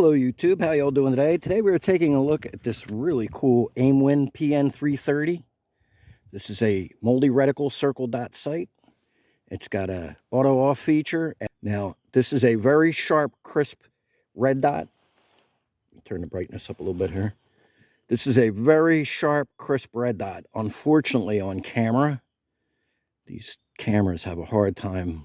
Hello YouTube, how y'all doing today? Today we're taking a look at this really cool Aimwin PN330. This is a multi-reticle circle dot sight. It's got a auto off feature. Now this is a very sharp, crisp red dot. Turn the brightness up a little bit here. This is a very sharp, crisp red dot. Unfortunately on camera, these cameras have a hard time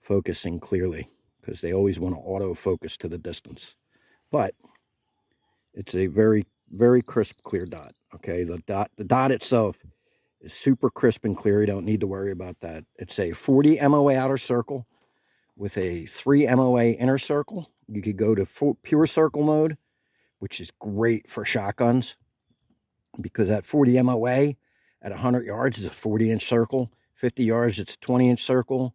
focusing clearly because they always want to auto focus to the distance. But it's a very, very crisp, clear dot. Okay, the dot itself is super crisp and clear. You don't need to worry about that. It's a 40 MOA outer circle with a 3 MOA inner circle. You could go to pure circle mode, which is great for shotguns because at 40 MOA at 100 yards is a 40-inch circle. 50 yards, it's a 20-inch circle.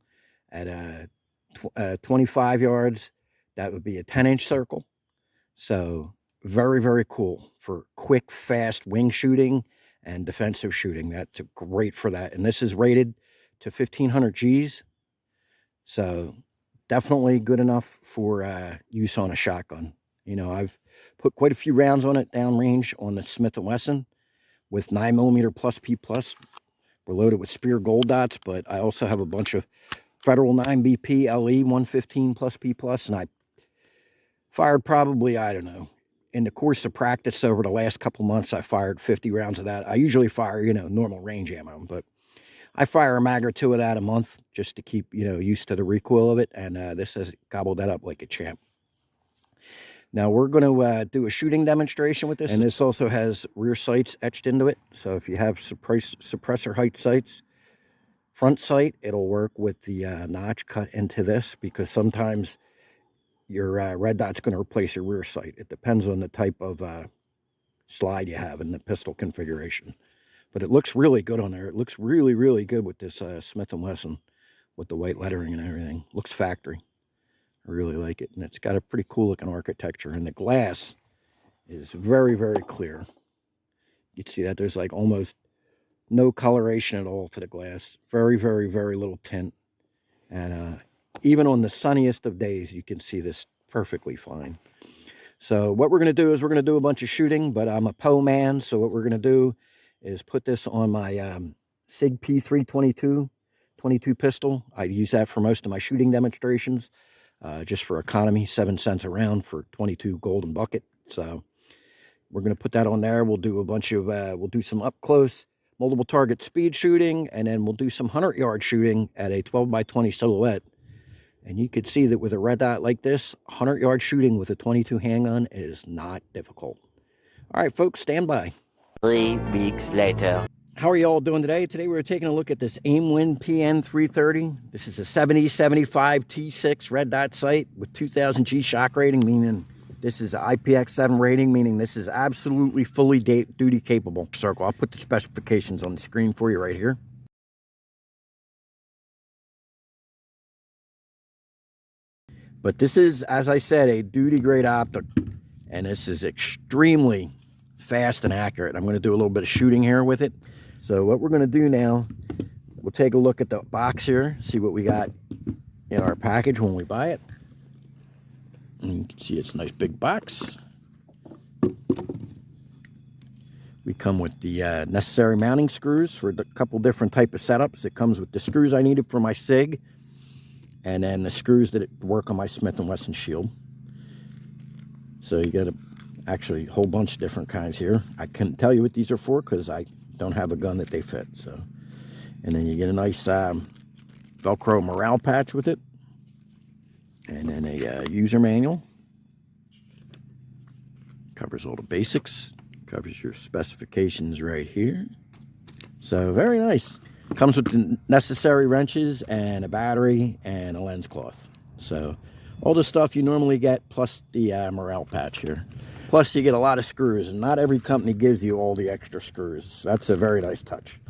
At 25 yards, that would be a 10-inch circle. So very, very cool for quick, fast wing shooting and defensive shooting. That's great for that. And this is rated to 1500 Gs. So definitely good enough for use on a shotgun. You know, I've put quite a few rounds on it downrange on the Smith & Wesson with 9mm plus P+. We're loaded with Spear gold dots, but I also have a bunch of Federal 9BP LE 115 plus P+, and I fired probably, I don't know, in the course of practice over the last couple months, I fired 50 rounds of that. I usually fire, you know, normal range ammo, but I fire a mag or two of that a month just to keep, you know, used to the recoil of it, and this has gobbled that up like a champ. Now we're going to do a shooting demonstration with this, and this also has rear sights etched into it. So if you have suppressor height sights, front sight, it'll work with the notch cut into this because sometimes your red dot's going to replace your rear sight. It depends on the type of slide you have in the pistol configuration. But it looks really good on there. It looks really, really good with this Smith & Wesson with the white lettering and everything. Looks factory. I really like it. And it's got a pretty cool looking architecture. And the glass is very, very clear. You can see that there's like almost no coloration at all to the glass. Very, very, very little tint. And even on the sunniest of days, you can see this perfectly fine. So what we're going to do is we're going to do a bunch of shooting, but I'm a Poe man. So what we're going to do is put this on my SIG P322 22 pistol. I use that for most of my shooting demonstrations, just for economy, 7 cents a round for 22 golden bucket. So we're going to put that on there. We'll do a bunch of, we'll do some up close, multiple target speed shooting, and then we'll do some 100-yard shooting at a 12x20 silhouette. And you could see that with a red dot like this, 100-yard shooting with a 22 handgun is not difficult. All right, folks, stand by. 3 weeks later. How are you all doing today? Today we're taking a look at this Aimwin PN330. This is a 7075 T6 red dot sight with 2000 G shock rating, meaning this is an IPX7 rating, meaning this is absolutely fully duty capable. Circle. I'll put the specifications on the screen for you right here. But this is, as I said, a duty grade optic, and this is extremely fast and accurate. I'm going to do a little bit of shooting here with it. So what we're going to do now, we'll take a look at the box here, see what we got in our package when we buy it. And you can see it's a nice big box. We come with the necessary mounting screws for a couple different type of setups. It comes with the screws I needed for my SIG, and then the screws that work on my Smith & Wesson shield. So you got actually a whole bunch of different kinds here. I couldn't tell you what these are for because I don't have a gun that they fit. So, and then you get a nice Velcro morale patch with it, and then a user manual. Covers all the basics. Covers your specifications right here. So very nice. Comes with the necessary wrenches and a battery and a lens cloth. So all the stuff you normally get, plus the morale patch here. Plus you get a lot of screws, and not every company gives you all the extra screws. That's a very nice touch.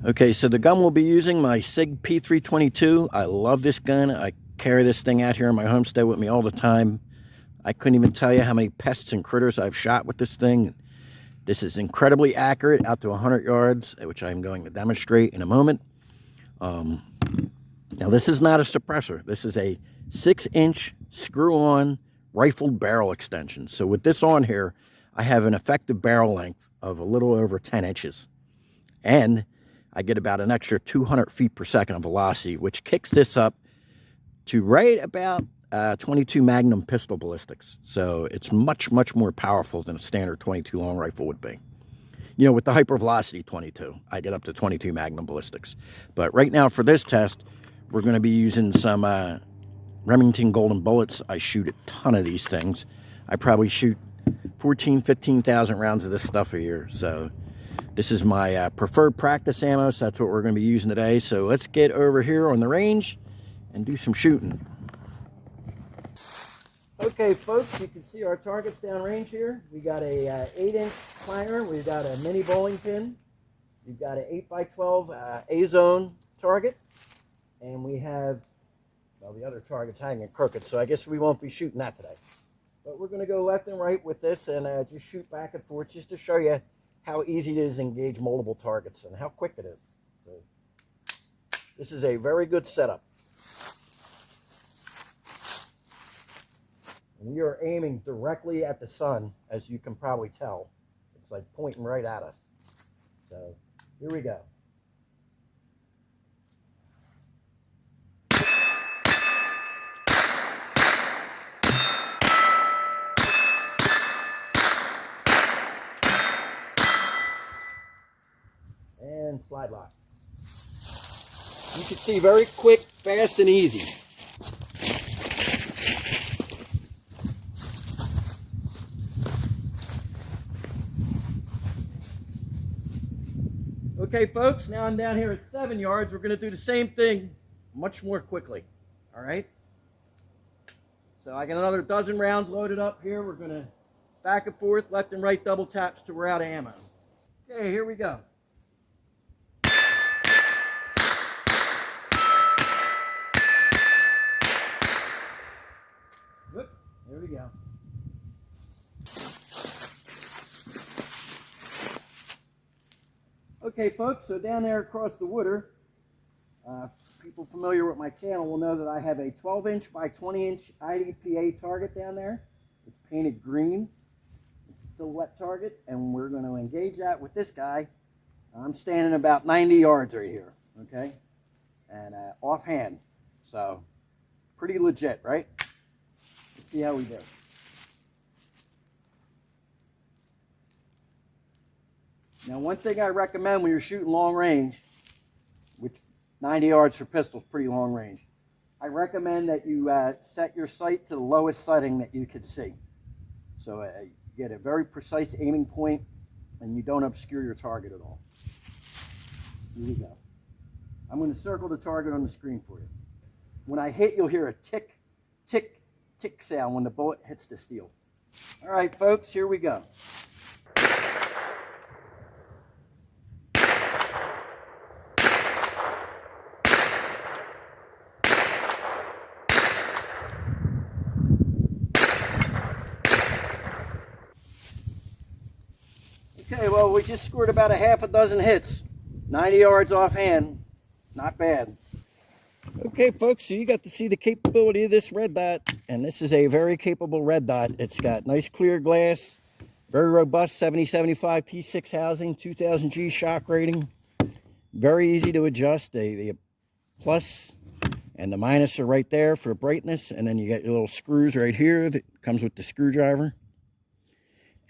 Okay, so the gun we'll be using, my SIG P322. I love this gun. I carry this thing out here in my homestead with me all the time. I couldn't even tell you how many pests and critters I've shot with this thing. This is incredibly accurate out to 100 yards, which I'm going to demonstrate in a moment. Now, this is not a suppressor. This is a 6-inch screw-on rifled barrel extension. So with this on here, I have an effective barrel length of a little over 10 inches. And I get about an extra 200 feet per second of velocity, which kicks this up to right about 22 Magnum pistol ballistics. So it's much, much more powerful than a standard 22 long rifle would be. You know, with the hypervelocity 22, I get up to 22 Magnum ballistics. But right now for this test, we're going to be using some Remington Golden Bullets. I shoot a ton of these things. I probably shoot 15,000 rounds of this stuff a year. So this is my preferred practice ammo, so that's what we're going to be using today. So let's get over here on the range and do some shooting. Okay, folks, you can see our targets downrange here. We got a 8-inch clanger. We've got a mini bowling pin. We've got an 8x12 A-zone target. And we have, well, the other target's hanging crooked, so I guess we won't be shooting that today. But we're going to go left and right with this and just shoot back and forth just to show you how easy it is to engage multiple targets and how quick it is. So this is a very good setup. We are aiming directly at the sun, as you can probably tell. It's like pointing right at us. So here we go. And slide lock. You can see very quick, fast, and easy. Okay, folks, now I'm down here at 7 yards. We're going to do the same thing much more quickly. All right? So I got another dozen rounds loaded up here. We're going to back and forth, left and right double taps till we're out of ammo. Okay, here we go. Whoop, there we go. Okay, folks, so down there across the water, people familiar with my channel will know that I have a 12-inch by 20-inch IDPA target down there. It's painted green. It's a silhouette target, and we're going to engage that with this guy. I'm standing about 90 yards right here, okay? And offhand, so pretty legit, right? Let's see how we do. Now, one thing I recommend when you're shooting long range, which 90 yards for pistol is pretty long range, I recommend that you set your sight to the lowest setting that you can see. So you get a very precise aiming point and you don't obscure your target at all. Here we go. I'm going to circle the target on the screen for you. When I hit, you'll hear a tick, tick, tick sound when the bullet hits the steel. All right, folks, here we go. Okay, well, we just scored about a half a dozen hits. 90 yards offhand. Not bad. Okay, folks, so you got to see the capability of this red dot. And this is a very capable red dot. It's got nice clear glass, very robust 7075 T6 housing, 2000 G shock rating. Very easy to adjust. The plus and the minus are right there for brightness. And then you got your little screws right here that comes with the screwdriver.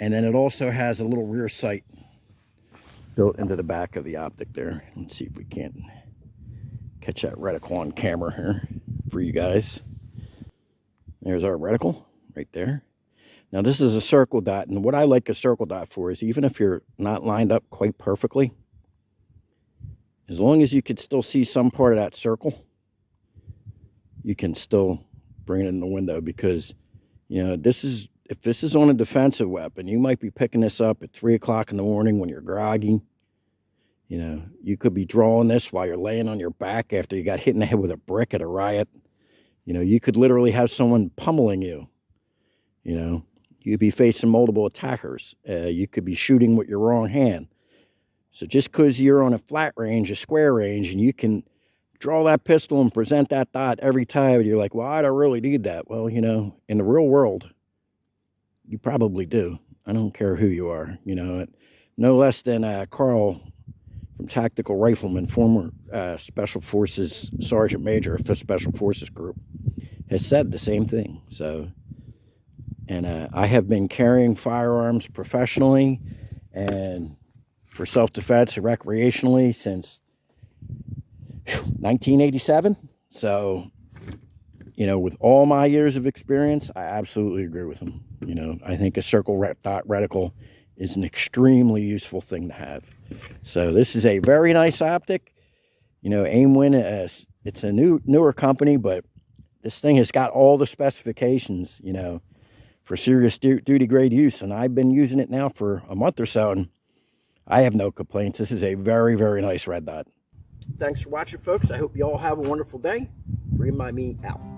And then it also has a little rear sight built into the back of the optic there. Let's see if we can't catch that reticle on camera here for you guys. There's our reticle right there. Now this is a circle dot, and what I like a circle dot for is even if you're not lined up quite perfectly, as long as you could still see some part of that circle, you can still bring it in the window, because you know if this is on a defensive weapon, you might be picking this up at 3 o'clock in the morning when you're groggy. You know, you could be drawing this while you're laying on your back after you got hit in the head with a brick at a riot. You know, you could literally have someone pummeling you. You know, you'd be facing multiple attackers. You could be shooting with your wrong hand. So just because you're on a flat range, a square range, and you can draw that pistol and present that dot every time, you're like, well, I don't really need that. Well, you know, in the real world, you probably do. I don't care who you are, you know, no less than Carl from Tactical Rifleman, former Special Forces Sergeant Major of 5th Special Forces Group, has said the same thing. So, and I have been carrying firearms professionally and for self-defense and recreationally since 1987. So, you know, with all my years of experience, I absolutely agree with him. You know, I think a circle dot reticle is an extremely useful thing to have. So this is a very nice optic. You know, Aimwin, it's a newer company, but this thing has got all the specifications, you know, for serious duty grade use. And I've been using it now for a month or so, and I have no complaints. This is a very, very nice red dot. Thanks for watching, folks. I hope you all have a wonderful day. Free My Me out.